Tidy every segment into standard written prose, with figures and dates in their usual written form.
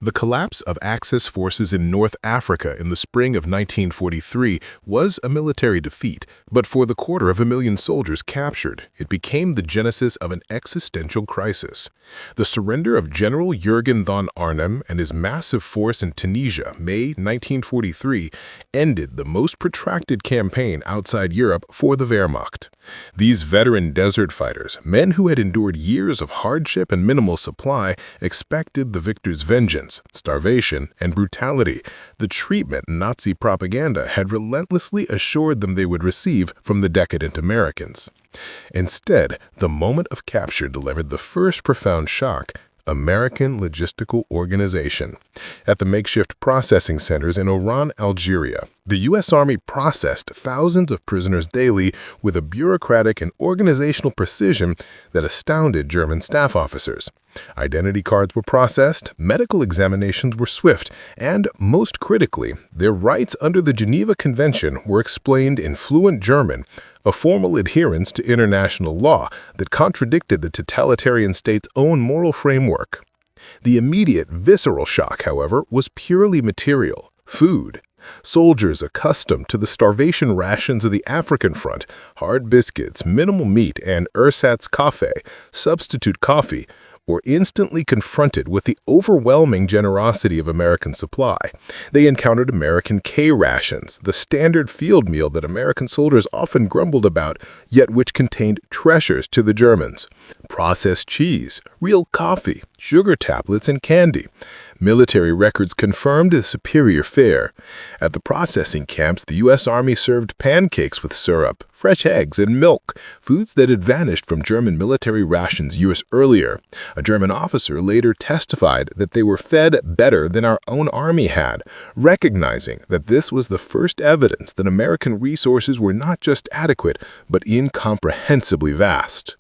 The collapse of Axis forces in North Africa in the spring of 1943 was a military defeat, but for the 250,000 soldiers captured, it became the genesis of an existential crisis. The surrender of General Jürgen von Arnim and his massive force in Tunisia, May 1943, ended the most protracted campaign outside Europe for the Wehrmacht. These veteran desert fighters, men who had endured years of hardship and minimal supply, expected the victor's vengeance, starvation, and brutality, the treatment Nazi propaganda had relentlessly assured them they would receive from the decadent Americans. Instead, the moment of capture delivered the first profound shock: American logistical organization. At the makeshift processing centers in Oran, Algeria, the U.S. Army processed thousands of prisoners daily with a bureaucratic and organizational precision that astounded German staff officers. Identity cards were processed, medical examinations were swift, and, most critically, their rights under the Geneva Convention were explained in fluent German, a formal adherence to international law that contradicted the totalitarian state's own moral framework. The immediate, visceral shock, however, was purely material: food. Soldiers accustomed to the starvation rations of the African front, hard biscuits, minimal meat, and ersatz Kaffee, substitute coffee, were instantly confronted with the overwhelming generosity of American supply. They encountered American K-rations, the standard field meal that American soldiers often grumbled about, yet which contained treasures to the Germans: processed cheese, real coffee, sugar tablets, and candy. Military records confirmed the superior fare. At the processing camps, the U.S. Army served pancakes with syrup, fresh eggs, and milk, foods that had vanished from German military rations years earlier. A German officer later testified that they were fed better than our own army had, recognizing that this was the first evidence that American resources were not just adequate, but incomprehensibly vast.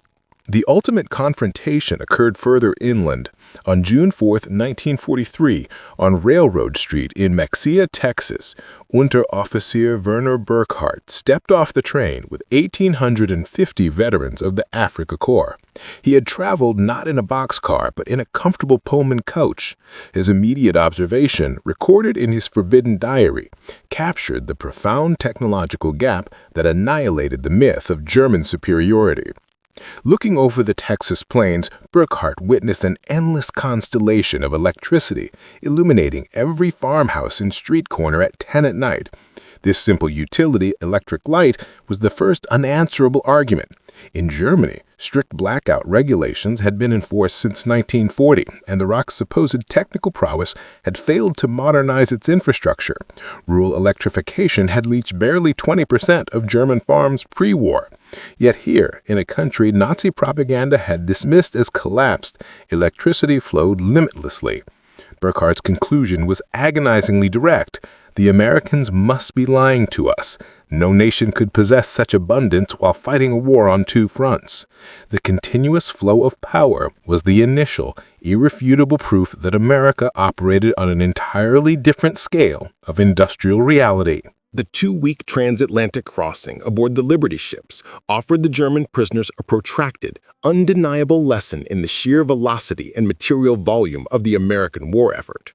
The ultimate confrontation occurred further inland. On June 4, 1943, on Railroad Street in Mexia, Texas, Unteroffizier Werner Burkhardt stepped off the train with 1,850 veterans of the Afrika Korps. He had traveled not in a boxcar, but in a comfortable Pullman coach. His immediate observation, recorded in his forbidden diary, captured the profound technological gap that annihilated the myth of German superiority. Looking over the Texas plains, Burkhardt witnessed an endless constellation of electricity, illuminating every farmhouse and street corner at 10 at night. This simple utility, electric light, was the first unanswerable argument. In Germany, strict blackout regulations had been in force since 1940, and the ROC's supposed technical prowess had failed to modernize its infrastructure. Rural electrification had reached barely 20% of German farms pre-war. Yet here, in a country Nazi propaganda had dismissed as collapsed, electricity flowed limitlessly. Burkhardt's conclusion was agonizingly direct: the Americans must be lying to us. No nation could possess such abundance while fighting a war on two fronts. The continuous flow of power was the initial, irrefutable proof that America operated on an entirely different scale of industrial reality. The 2-week transatlantic crossing aboard the Liberty ships offered the German prisoners a protracted, undeniable lesson in the sheer velocity and material volume of the American war effort.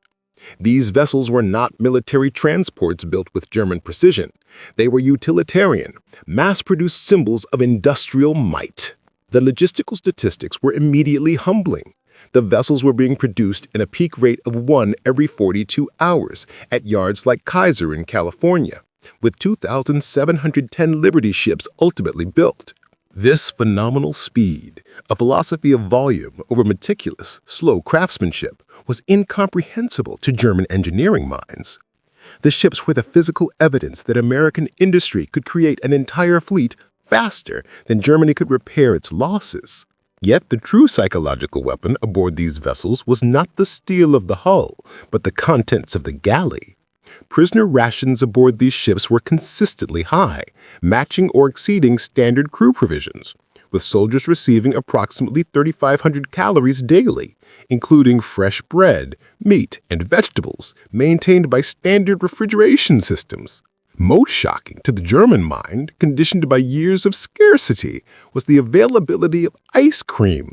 These vessels were not military transports built with German precision. They were utilitarian, mass-produced symbols of industrial might. The logistical statistics were immediately humbling. The vessels were being produced in a peak rate of 1 every 42 hours at yards like Kaiser in California, with 2,710 Liberty ships ultimately built. This phenomenal speed, a philosophy of volume over meticulous, slow craftsmanship, was incomprehensible to German engineering minds. The ships were the physical evidence that American industry could create an entire fleet faster than Germany could repair its losses. Yet the true psychological weapon aboard these vessels was not the steel of the hull, but the contents of the galley. Prisoner rations aboard these ships were consistently high, matching or exceeding standard crew provisions, with soldiers receiving approximately 3,500 calories daily, including fresh bread, meat, and vegetables maintained by standard refrigeration systems. Most shocking to the German mind, conditioned by years of scarcity, was the availability of ice cream.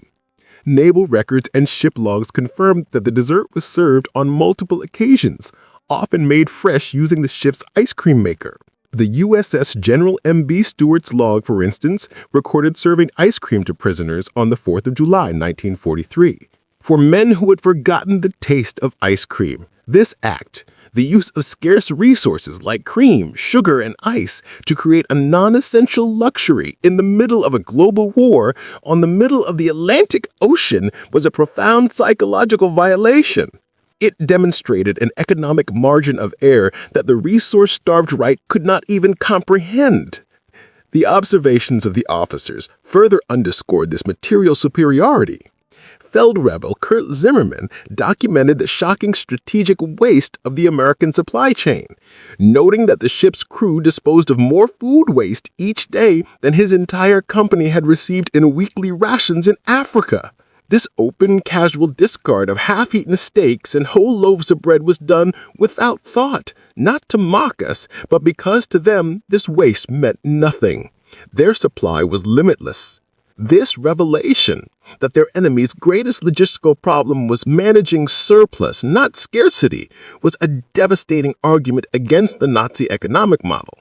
Naval records and ship logs confirmed that the dessert was served on multiple occasions, often made fresh using the ship's ice cream maker. The USS General M.B. Stewart's log, for instance, recorded serving ice cream to prisoners on the 4th of July, 1943. For men who had forgotten the taste of ice cream, this act, the use of scarce resources like cream, sugar, and ice to create a non-essential luxury in the middle of a global war on the middle of the Atlantic Ocean, was a profound psychological violation. It demonstrated an economic margin of error that the resource-starved Reich could not even comprehend. The observations of the officers further underscored this material superiority. Feldrebel Kurt Zimmermann documented the shocking strategic waste of the American supply chain, noting that the ship's crew disposed of more food waste each day than his entire company had received in weekly rations in Africa. This open, casual discard of half-eaten steaks and whole loaves of bread was done without thought, not to mock us, but because to them this waste meant nothing. Their supply was limitless. This revelation that their enemy's greatest logistical problem was managing surplus, not scarcity, was a devastating argument against the Nazi economic model.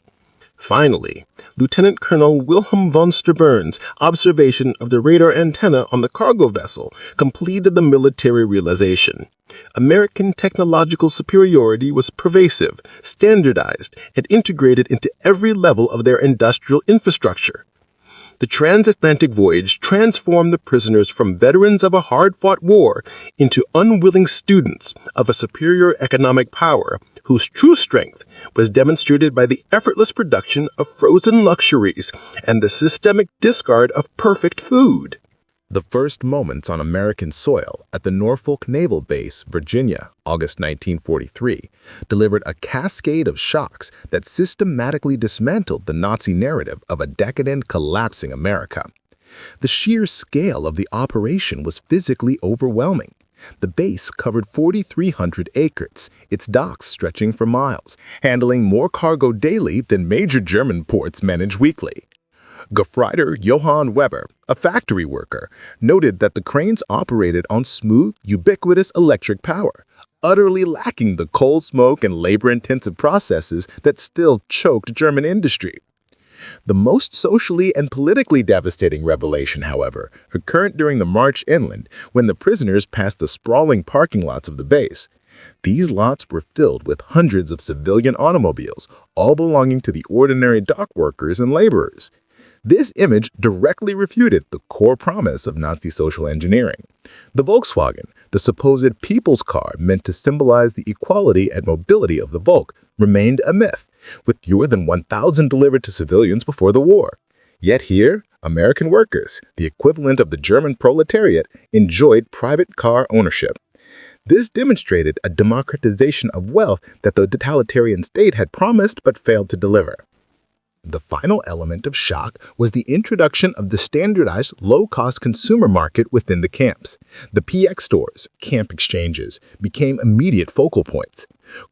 Finally, Lieutenant Colonel Wilhelm von Sterburn's observation of the radar antenna on the cargo vessel completed the military realization. American technological superiority was pervasive, standardized, and integrated into every level of their industrial infrastructure. The transatlantic voyage transformed the prisoners from veterans of a hard-fought war into unwilling students of a superior economic power whose true strength was demonstrated by the effortless production of frozen luxuries and the systemic discard of perfect food. The first moments on American soil at the Norfolk Naval Base, Virginia, August 1943, delivered a cascade of shocks that systematically dismantled the Nazi narrative of a decadent, collapsing America. The sheer scale of the operation was physically overwhelming. The base covered 4,300 acres, its docks stretching for miles, handling more cargo daily than major German ports manage weekly. Gefreiter Johann Weber, a factory worker, noted that the cranes operated on smooth, ubiquitous electric power, utterly lacking the coal smoke and labor-intensive processes that still choked German industry. The most socially and politically devastating revelation, however, occurred during the march inland when the prisoners passed the sprawling parking lots of the base. These lots were filled with hundreds of civilian automobiles, all belonging to the ordinary dock workers and laborers. This image directly refuted the core promise of Nazi social engineering. The Volkswagen, the supposed people's car meant to symbolize the equality and mobility of the Volk, remained a myth, with fewer than 1,000 delivered to civilians before the war. Yet here, American workers, the equivalent of the German proletariat, enjoyed private car ownership. This demonstrated a democratization of wealth that the totalitarian state had promised but failed to deliver. The final element of shock was the introduction of the standardized low-cost consumer market within the camps. The PX stores, camp exchanges, became immediate focal points.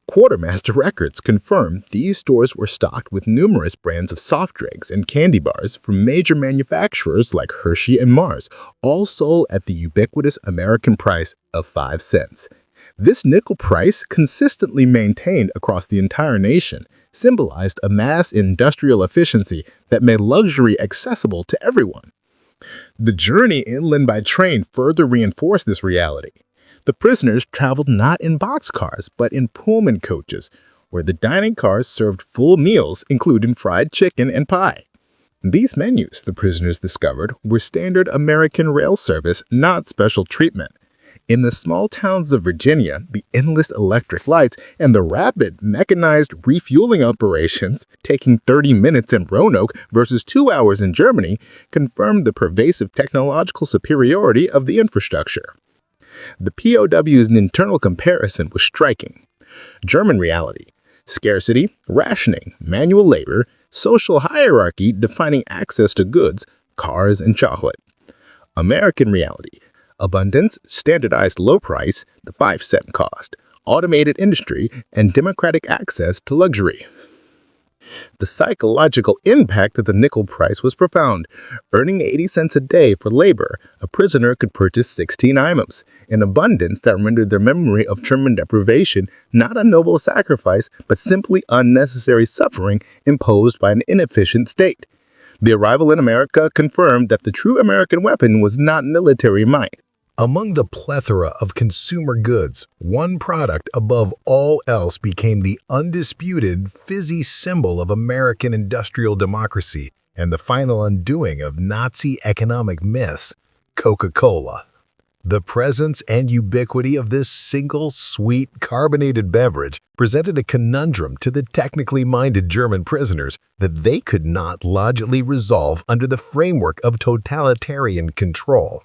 Quartermaster records confirmed these stores were stocked with numerous brands of soft drinks and candy bars from major manufacturers like Hershey and Mars, all sold at the ubiquitous American price of 5 cents. This nickel price, consistently maintained across the entire nation, symbolized a mass industrial efficiency that made luxury accessible to everyone. The journey inland by train further reinforced this reality. The prisoners traveled not in boxcars, but in Pullman coaches, where the dining cars served full meals, including fried chicken and pie. These menus, the prisoners discovered, were standard American rail service, not special treatment. In the small towns of Virginia, the endless electric lights and the rapid mechanized refueling operations, taking 30 minutes in Roanoke versus 2 hours in Germany, confirmed the pervasive technological superiority of the infrastructure. The POWs' internal comparison was striking. German reality: scarcity, rationing, manual labor, social hierarchy defining access to goods, cars, and chocolate. American reality: abundance, standardized low price, the 5-cent cost, automated industry, and democratic access to luxury. The psychological impact of the nickel price was profound. Earning 80 cents a day for labor, a prisoner could purchase 16 items, an abundance that rendered their memory of German deprivation not a noble sacrifice, but simply unnecessary suffering imposed by an inefficient state. The arrival in America confirmed that the true American weapon was not military might. Among the plethora of consumer goods, one product above all else became the undisputed, fizzy symbol of American industrial democracy and the final undoing of Nazi economic myths: Coca Cola. The presence and ubiquity of this single, sweet, carbonated beverage presented a conundrum to the technically minded German prisoners that they could not logically resolve under the framework of totalitarian control.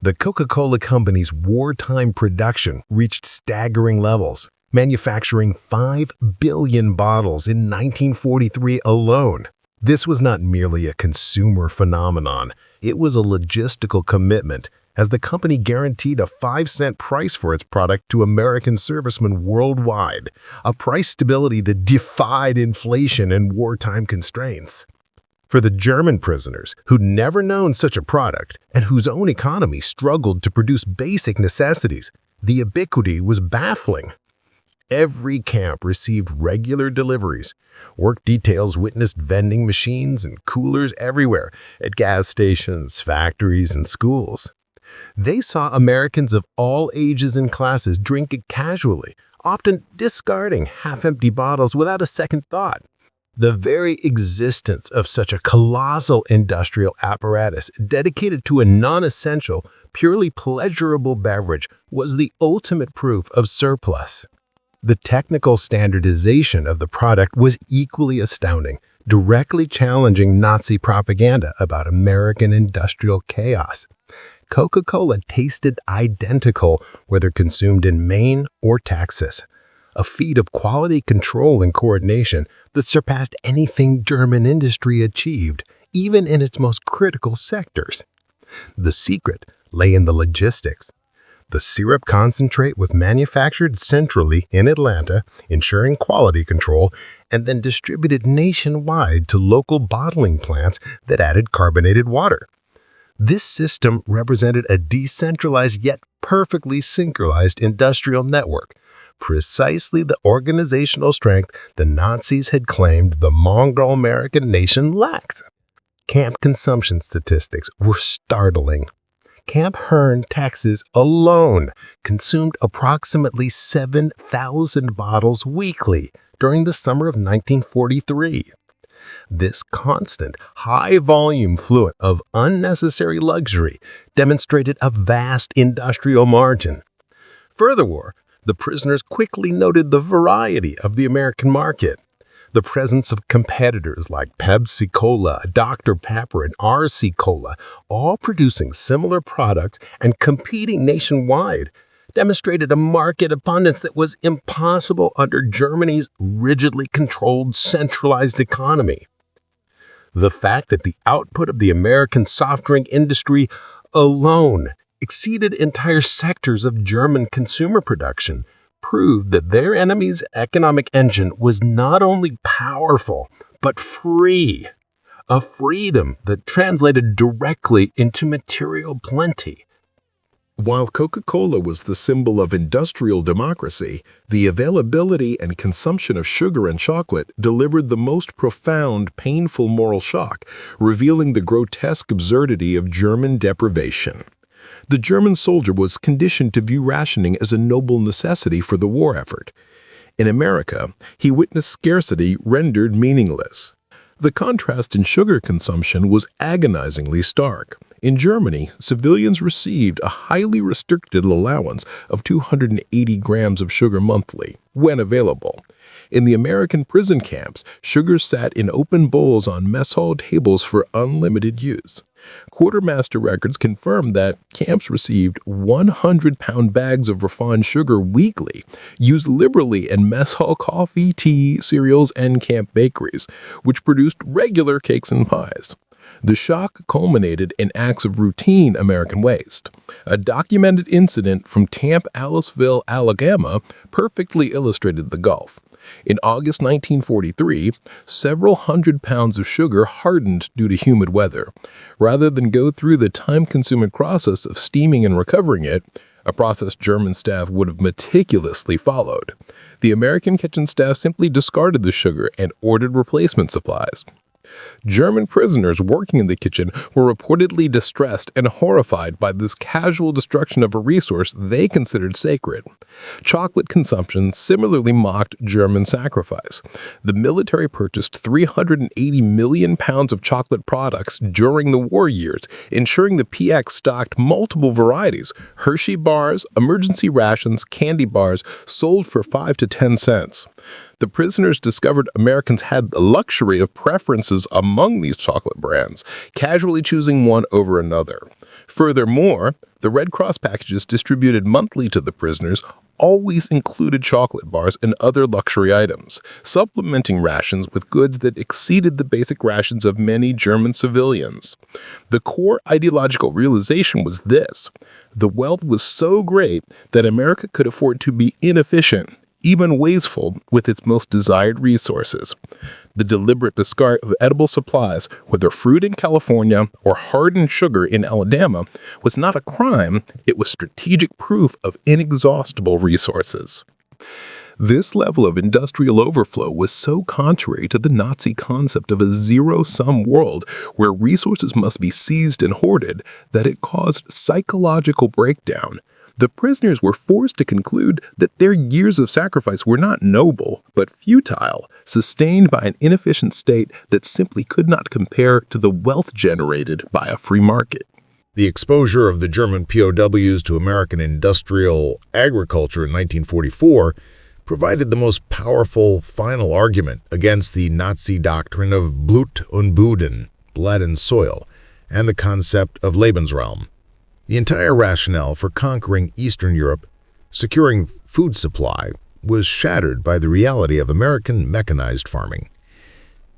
The Coca-Cola Company's wartime production reached staggering levels, manufacturing 5 billion bottles in 1943 alone. This was not merely a consumer phenomenon, it was a logistical commitment, as the company guaranteed a 5-cent price for its product to American servicemen worldwide, a price stability that defied inflation and wartime constraints. For the German prisoners, who'd never known such a product and whose own economy struggled to produce basic necessities, the ubiquity was baffling. Every camp received regular deliveries. Work details witnessed vending machines and coolers everywhere, at gas stations, factories, and schools. They saw Americans of all ages and classes drink it casually, often discarding half-empty bottles without a second thought. The very existence of such a colossal industrial apparatus dedicated to a non-essential, purely pleasurable beverage was the ultimate proof of surplus. The technical standardization of the product was equally astounding, directly challenging Nazi propaganda about American industrial chaos. Coca-Cola tasted identical whether consumed in Maine or Texas, a feat of quality control and coordination that surpassed anything German industry achieved, even in its most critical sectors. The secret lay in the logistics. The syrup concentrate was manufactured centrally in Atlanta, ensuring quality control, and then distributed nationwide to local bottling plants that added carbonated water. This system represented a decentralized yet perfectly synchronized industrial network, precisely the organizational strength the Nazis had claimed the Mongol-American nation lacked. Camp consumption statistics were startling. Camp Hearn, Texas alone consumed approximately 7,000 bottles weekly during the summer of 1943. This constant, high-volume fluent of unnecessary luxury demonstrated a vast industrial margin. Furthermore, the prisoners quickly noted the variety of the American market. The presence of competitors like Pepsi Cola, Dr. Pepper, and RC Cola, all producing similar products and competing nationwide, demonstrated a market abundance that was impossible under Germany's rigidly controlled, centralized economy. The fact that the output of the American soft drink industry alone exceeded entire sectors of German consumer production proved that their enemy's economic engine was not only powerful, but free. A freedom that translated directly into material plenty. While Coca-Cola was the symbol of industrial democracy, the availability and consumption of sugar and chocolate delivered the most profound, painful moral shock, revealing the grotesque absurdity of German deprivation. The German soldier was conditioned to view rationing as a noble necessity for the war effort. In America, he witnessed scarcity rendered meaningless. The contrast in sugar consumption was agonizingly stark. In Germany, civilians received a highly restricted allowance of 280 grams of sugar monthly, when available. In the American prison camps, sugar sat in open bowls on mess hall tables for unlimited use. Quartermaster records confirm that camps received 100-pound bags of refined sugar weekly, used liberally in mess hall coffee, tea, cereals, and camp bakeries, which produced regular cakes and pies. The shock culminated in acts of routine American waste. A documented incident from Camp Aliceville, Alabama, perfectly illustrated the gulf. In August 1943, several hundred pounds of sugar hardened due to humid weather. Rather than go through the time-consuming process of steaming and recovering it, a process German staff would have meticulously followed, the American kitchen staff simply discarded the sugar and ordered replacement supplies. German prisoners working in the kitchen were reportedly distressed and horrified by this casual destruction of a resource they considered sacred. Chocolate consumption similarly mocked German sacrifice. The military purchased 380 million pounds of chocolate products during the war years, ensuring the PX stocked multiple varieties: Hershey bars, emergency rations, candy bars, sold for 5 to 10 cents. The prisoners discovered Americans had the luxury of preferences among these chocolate brands, casually choosing one over another. Furthermore, the Red Cross packages distributed monthly to the prisoners always included chocolate bars and other luxury items, supplementing rations with goods that exceeded the basic rations of many German civilians. The core ideological realization was this: the wealth was so great that America could afford to be inefficient, even wasteful, with its most desired resources. The deliberate discard of edible supplies, whether fruit in California or hardened sugar in Alabama, was not a crime, it was strategic proof of inexhaustible resources. This level of industrial overflow was so contrary to the Nazi concept of a zero-sum world where resources must be seized and hoarded that it caused psychological breakdown. The prisoners were forced to conclude that their years of sacrifice were not noble, but futile, sustained by an inefficient state that simply could not compare to the wealth generated by a free market. The exposure of the German POWs to American industrial agriculture in 1944 provided the most powerful final argument against the Nazi doctrine of Blut und Boden, blood and soil, and the concept of Lebensraum. The entire rationale for conquering Eastern Europe, securing food supply, was shattered by the reality of American mechanized farming.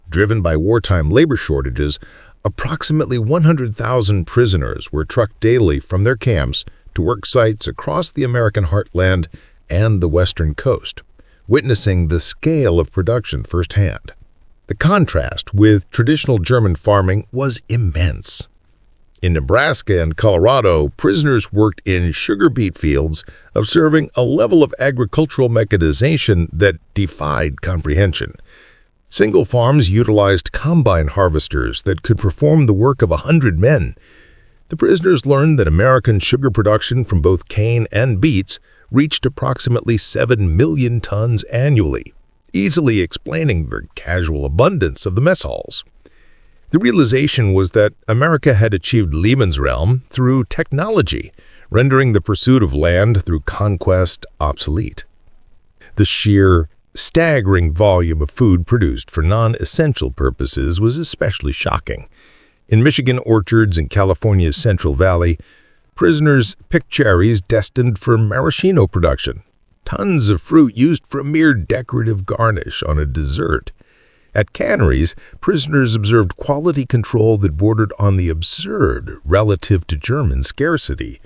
Driven by wartime labor shortages, approximately 100,000 prisoners were trucked daily from their camps to work sites across the American heartland and the western coast, witnessing the scale of production firsthand. The contrast with traditional German farming was immense. In Nebraska and Colorado, prisoners worked in sugar beet fields, observing a level of agricultural mechanization that defied comprehension. Single farms utilized combine harvesters that could perform the work of 100 men. The prisoners learned that American sugar production from both cane and beets reached approximately 7 million tons annually, easily explaining the casual abundance of the mess halls. The realization was that America had achieved Lebensraum through technology, rendering the pursuit of land through conquest obsolete. The sheer, staggering volume of food produced for non-essential purposes was especially shocking. In Michigan orchards in California's Central Valley, prisoners picked cherries destined for maraschino production, tons of fruit used for a mere decorative garnish on a dessert. At canneries, prisoners observed quality control that bordered on the absurd relative to German scarcity.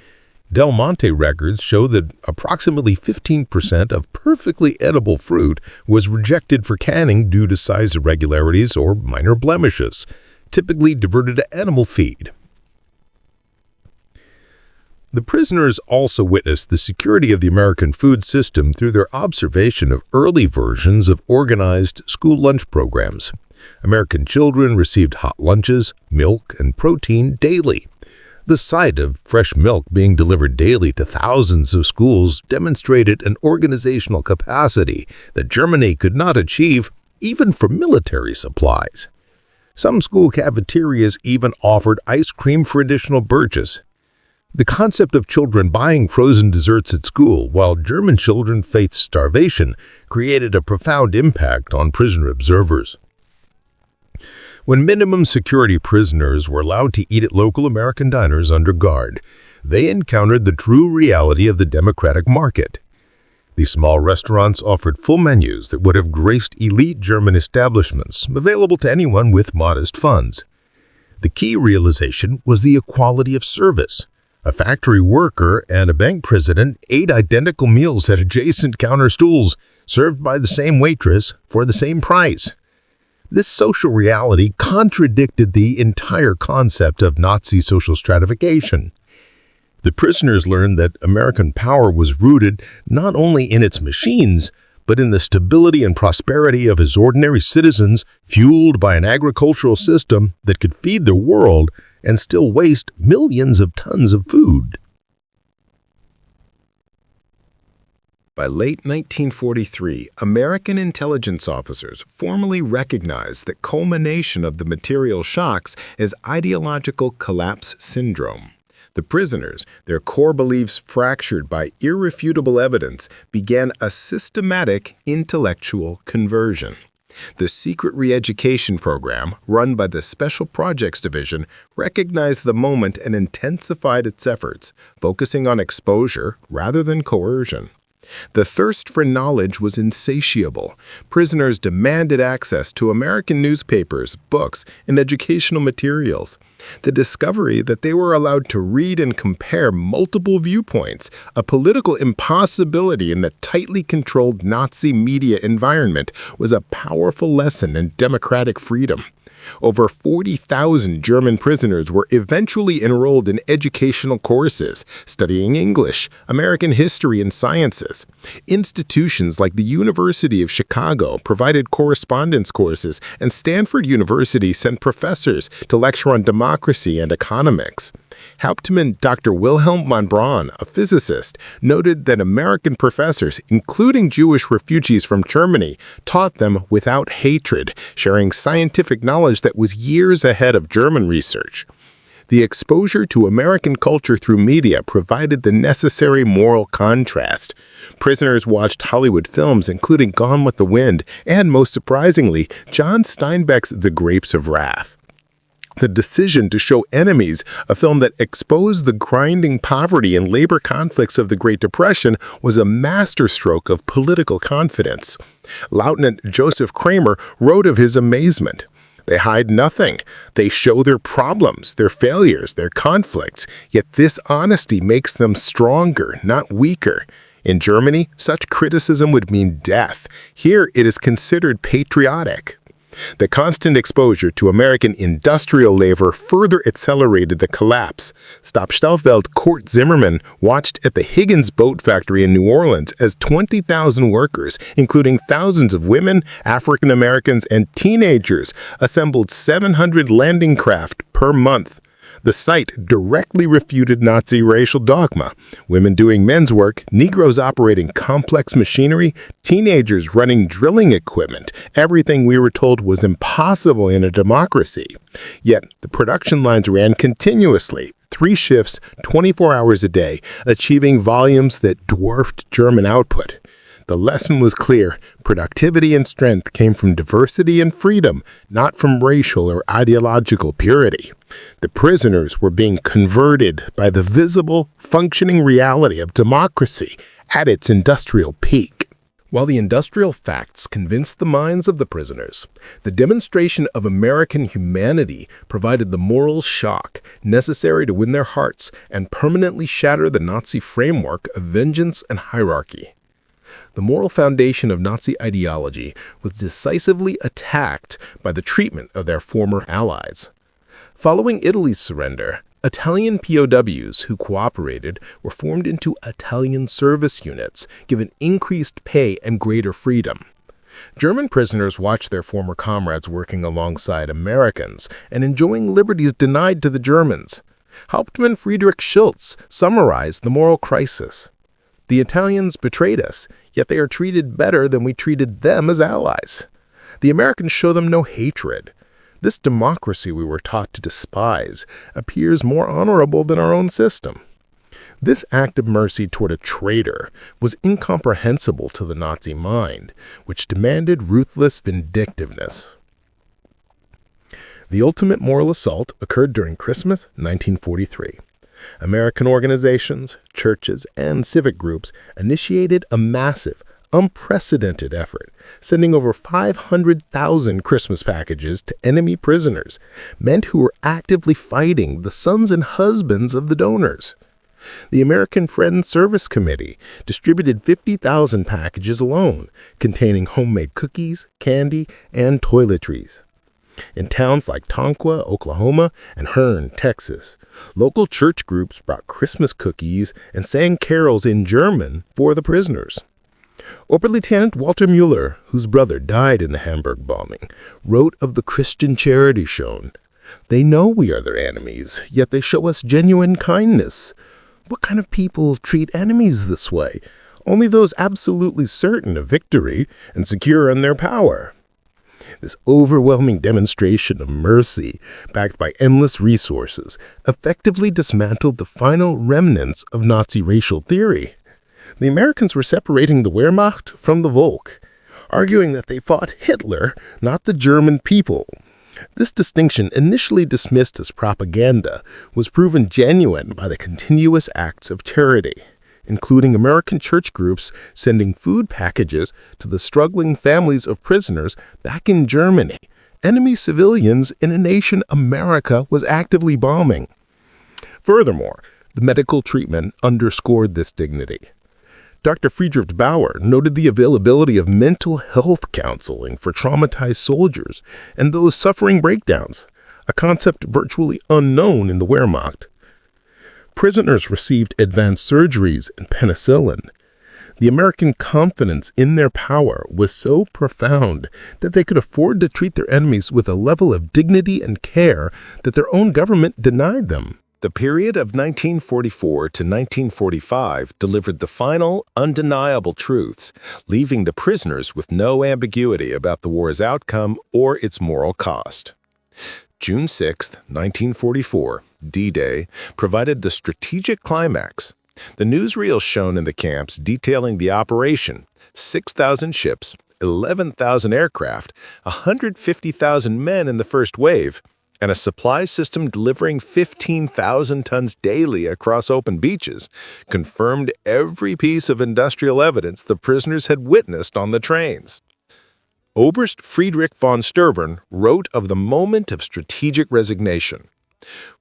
Del Monte records show that approximately 15% of perfectly edible fruit was rejected for canning due to size irregularities or minor blemishes, typically diverted to animal feed. The prisoners also witnessed the security of the American food system through their observation of early versions of organized school lunch programs. American children received hot lunches, milk, and protein daily. The sight of fresh milk being delivered daily to thousands of schools demonstrated an organizational capacity that Germany could not achieve even for military supplies. Some school cafeterias even offered ice cream for additional purchase. The concept of children buying frozen desserts at school while German children faced starvation created a profound impact on prisoner observers. When minimum security prisoners were allowed to eat at local American diners under guard, they encountered the true reality of the democratic market. These small restaurants offered full menus that would have graced elite German establishments, available to anyone with modest funds. The key realization was the equality of service. A factory worker and a bank president ate identical meals at adjacent counter stools, served by the same waitress for the same price. This social reality contradicted the entire concept of Nazi social stratification. The prisoners learned that American power was rooted not only in its machines, but in the stability and prosperity of its ordinary citizens, fueled by an agricultural system that could feed the world and still waste millions of tons of food. By late 1943, American intelligence officers formally recognized the culmination of the material shocks as ideological collapse syndrome. The prisoners, their core beliefs fractured by irrefutable evidence, began a systematic intellectual conversion. The secret re-education program, run by the Special Projects Division, recognized the moment and intensified its efforts, focusing on exposure rather than coercion. The thirst for knowledge was insatiable. Prisoners demanded access to American newspapers, books, and educational materials. The discovery that they were allowed to read and compare multiple viewpoints, a political impossibility in the tightly controlled Nazi media environment, was a powerful lesson in democratic freedom. Over 40,000 German prisoners were eventually enrolled in educational courses, studying English, American history, and sciences. Institutions like the University of Chicago provided correspondence courses, and Stanford University sent professors to lecture on democracy and economics. Hauptmann Dr. Wilhelm von Braun, a physicist, noted that American professors, including Jewish refugees from Germany, taught them without hatred, sharing scientific knowledge that was years ahead of German research. The exposure to American culture through media provided the necessary moral contrast. Prisoners watched Hollywood films, including Gone with the Wind, and, most surprisingly, John Steinbeck's The Grapes of Wrath. The Decision to Show Enemies, a film that exposed the grinding poverty and labor conflicts of the Great Depression, was a masterstroke of political confidence. Lieutenant Joseph Kramer wrote of his amazement. They hide nothing. They show their problems, their failures, their conflicts, yet this honesty makes them stronger, not weaker. In Germany, such criticism would mean death. Here, it is considered patriotic. The constant exposure to American industrial labor further accelerated the collapse. Stabsstallfeld Kurt Zimmermann watched at the Higgins Boat Factory in New Orleans as 20,000 workers, including thousands of women, African Americans, and teenagers, assembled 700 landing craft per month. The site directly refuted Nazi racial dogma. Women doing men's work, Negroes operating complex machinery, teenagers running drilling equipment. Everything we were told was impossible in a democracy. Yet the production lines ran continuously, 3 shifts, 24 hours a day, achieving volumes that dwarfed German output. The lesson was clear. Productivity and strength came from diversity and freedom, not from racial or ideological purity. The prisoners were being converted by the visible, functioning reality of democracy at its industrial peak. While the industrial facts convinced the minds of the prisoners, the demonstration of American humanity provided the moral shock necessary to win their hearts and permanently shatter the Nazi framework of vengeance and hierarchy. The moral foundation of Nazi ideology was decisively attacked by the treatment of their former allies. Following Italy's surrender, Italian POWs who cooperated were formed into Italian service units, given increased pay and greater freedom. German prisoners watched their former comrades working alongside Americans and enjoying liberties denied to the Germans. Hauptmann Friedrich Schultz summarized the moral crisis. The Italians betrayed us, yet they are treated better than we treated them as allies. The Americans show them no hatred. This democracy we were taught to despise appears more honorable than our own system. This act of mercy toward a traitor was incomprehensible to the Nazi mind, which demanded ruthless vindictiveness. The ultimate moral assault occurred during Christmas 1943. American organizations, churches, and civic groups initiated a massive, unprecedented effort, sending over 500,000 Christmas packages to enemy prisoners, men who were actively fighting the sons and husbands of the donors. The American Friends Service Committee distributed 50,000 packages alone, containing homemade cookies, candy, and toiletries. In towns like Tonka, Oklahoma, and Hearne, Texas, local church groups brought Christmas cookies and sang carols in German for the prisoners. Oberlieutenant Walter Mueller, whose brother died in the Hamburg bombing, wrote of the Christian charity shown. "They know we are their enemies, yet they show us genuine kindness. What kind of people treat enemies this way? Only those absolutely certain of victory and secure in their power." This overwhelming demonstration of mercy, backed by endless resources, effectively dismantled the final remnants of Nazi racial theory. The Americans were separating the Wehrmacht from the Volk, arguing that they fought Hitler, not the German people. This distinction, initially dismissed as propaganda, was proven genuine by the continuous acts of charity, including American church groups sending food packages to the struggling families of prisoners back in Germany, enemy civilians in a nation America was actively bombing. Furthermore, the medical treatment underscored this dignity. Dr. Friedrich Bauer noted the availability of mental health counseling for traumatized soldiers and those suffering breakdowns, a concept virtually unknown in the Wehrmacht. Prisoners received advanced surgeries and penicillin. The American confidence in their power was so profound that they could afford to treat their enemies with a level of dignity and care that their own government denied them. The period of 1944 to 1945 delivered the final, undeniable truths, leaving the prisoners with no ambiguity about the war's outcome or its moral cost. June 6, 1944, D-Day, provided the strategic climax. The newsreels shown in the camps detailing the operation, 6,000 ships, 11,000 aircraft, 150,000 men in the first wave, and a supply system delivering 15,000 tons daily across open beaches, confirmed every piece of industrial evidence the prisoners had witnessed on the trains. Oberst Friedrich von Sturban wrote of the moment of strategic resignation.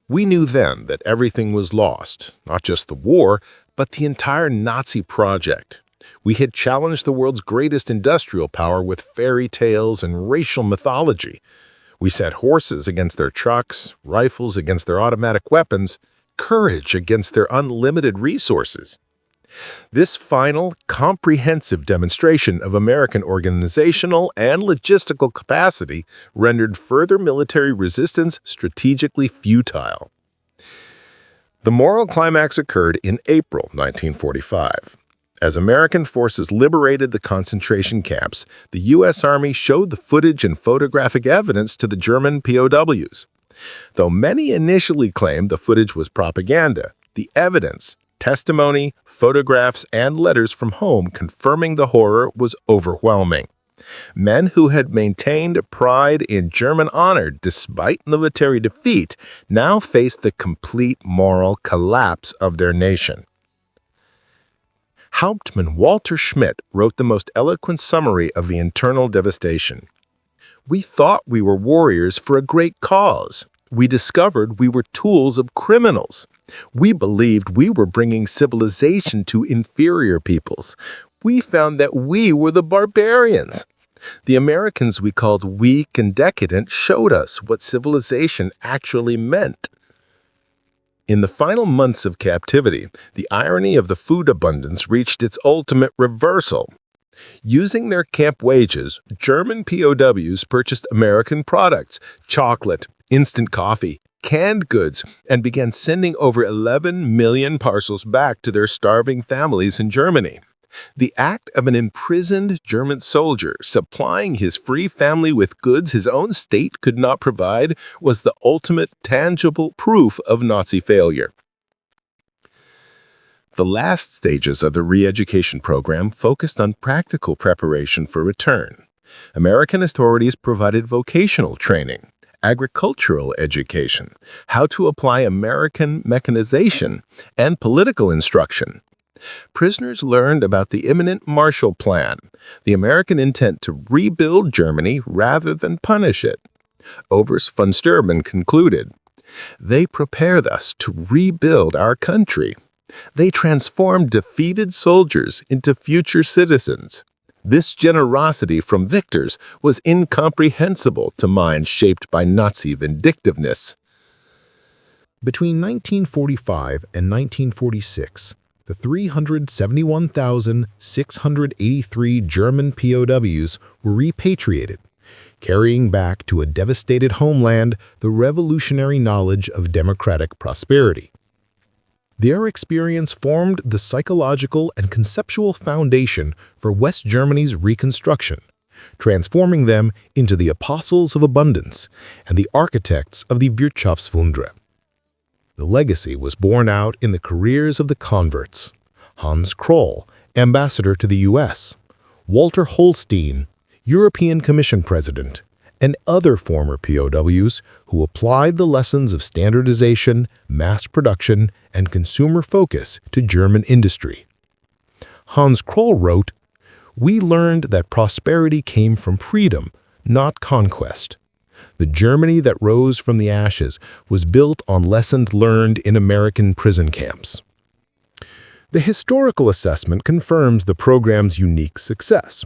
"We knew then that everything was lost, not just the war, but the entire Nazi project. We had challenged the world's greatest industrial power with fairy tales and racial mythology. We set horses against their trucks, rifles against their automatic weapons, courage against their unlimited resources." This final, comprehensive demonstration of American organizational and logistical capacity rendered further military resistance strategically futile. The moral climax occurred in April 1945. As American forces liberated the concentration camps, the U.S. Army showed the footage and photographic evidence to the German POWs. Though many initially claimed the footage was propaganda, the evidence, testimony, photographs, and letters from home confirming the horror was overwhelming. Men who had maintained pride in German honor despite military defeat now faced the complete moral collapse of their nation. Hauptmann Walter Schmidt wrote the most eloquent summary of the internal devastation. "We thought we were warriors for a great cause. We discovered we were tools of criminals. We believed we were bringing civilization to inferior peoples. We found that we were the barbarians. The Americans we called weak and decadent showed us what civilization actually meant." In the final months of captivity, the irony of the food abundance reached its ultimate reversal. Using their camp wages, German POWs purchased American products, chocolate, instant coffee, canned goods, and began sending over 11 million parcels back to their starving families in Germany. The act of an imprisoned German soldier supplying his free family with goods his own state could not provide was the ultimate tangible proof of Nazi failure. The last stages of the re-education program focused on practical preparation for return. American authorities provided vocational training, agricultural education, how to apply American mechanization, and political instruction. Prisoners learned about the imminent Marshall Plan, the American intent to rebuild Germany rather than punish it. Oberst von Sturman concluded, "They prepared us to rebuild our country. They transformed defeated soldiers into future citizens. This generosity from victors was incomprehensible to minds shaped by Nazi vindictiveness." Between 1945 and 1946, the 371,683 German POWs were repatriated, carrying back to a devastated homeland the revolutionary knowledge of democratic prosperity. Their experience formed the psychological and conceptual foundation for West Germany's reconstruction, transforming them into the apostles of abundance and the architects of the Wirtschaftswunder. The legacy was borne out in the careers of the converts: Hans Kroll, ambassador to the U.S., Walter Holstein, European Commission president, and other former POWs who applied the lessons of standardization, mass production, and consumer focus to German industry. Hans Kroll wrote, "We learned that prosperity came from freedom, not conquest. The Germany that rose from the ashes was built on lessons learned in American prison camps." The historical assessment confirms the program's unique success.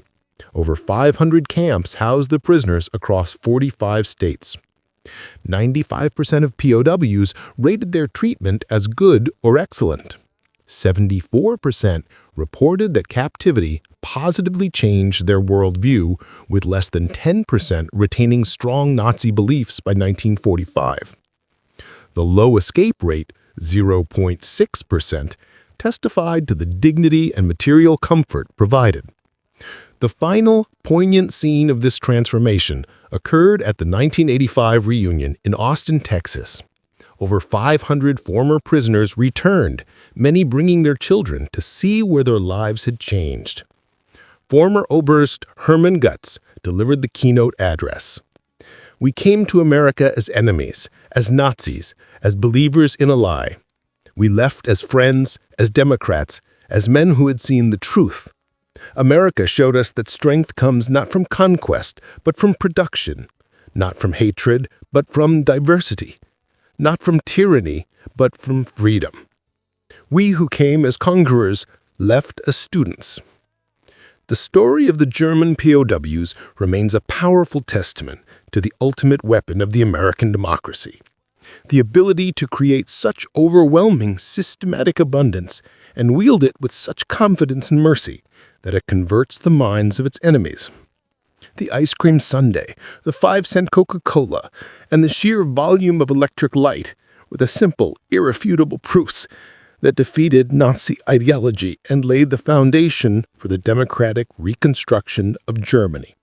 Over 500 camps housed the prisoners across 45 states. 95% of POWs rated their treatment as good or excellent. 74% reported that captivity positively changed their worldview, with less than 10% retaining strong Nazi beliefs by 1945. The low escape rate, 0.6%, testified to the dignity and material comfort provided. The final, poignant scene of this transformation occurred at the 1985 reunion in Austin, Texas. Over 500 former prisoners returned, many bringing their children to see where their lives had changed. Former Oberst Hermann Gutz delivered the keynote address. "We came to America as enemies, as Nazis, as believers in a lie. We left as friends, as Democrats, as men who had seen the truth. America showed us that strength comes not from conquest, but from production, not from hatred, but from diversity, not from tyranny, but from freedom. We who came as conquerors left as students." The story of the German POWs remains a powerful testament to the ultimate weapon of the American democracy: the ability to create such overwhelming systematic abundance and wield it with such confidence and mercy that it converts the minds of its enemies. The ice cream sundae, the 5-cent Coca Cola, and the sheer volume of electric light were the simple, irrefutable proofs that defeated Nazi ideology and laid the foundation for the democratic reconstruction of Germany.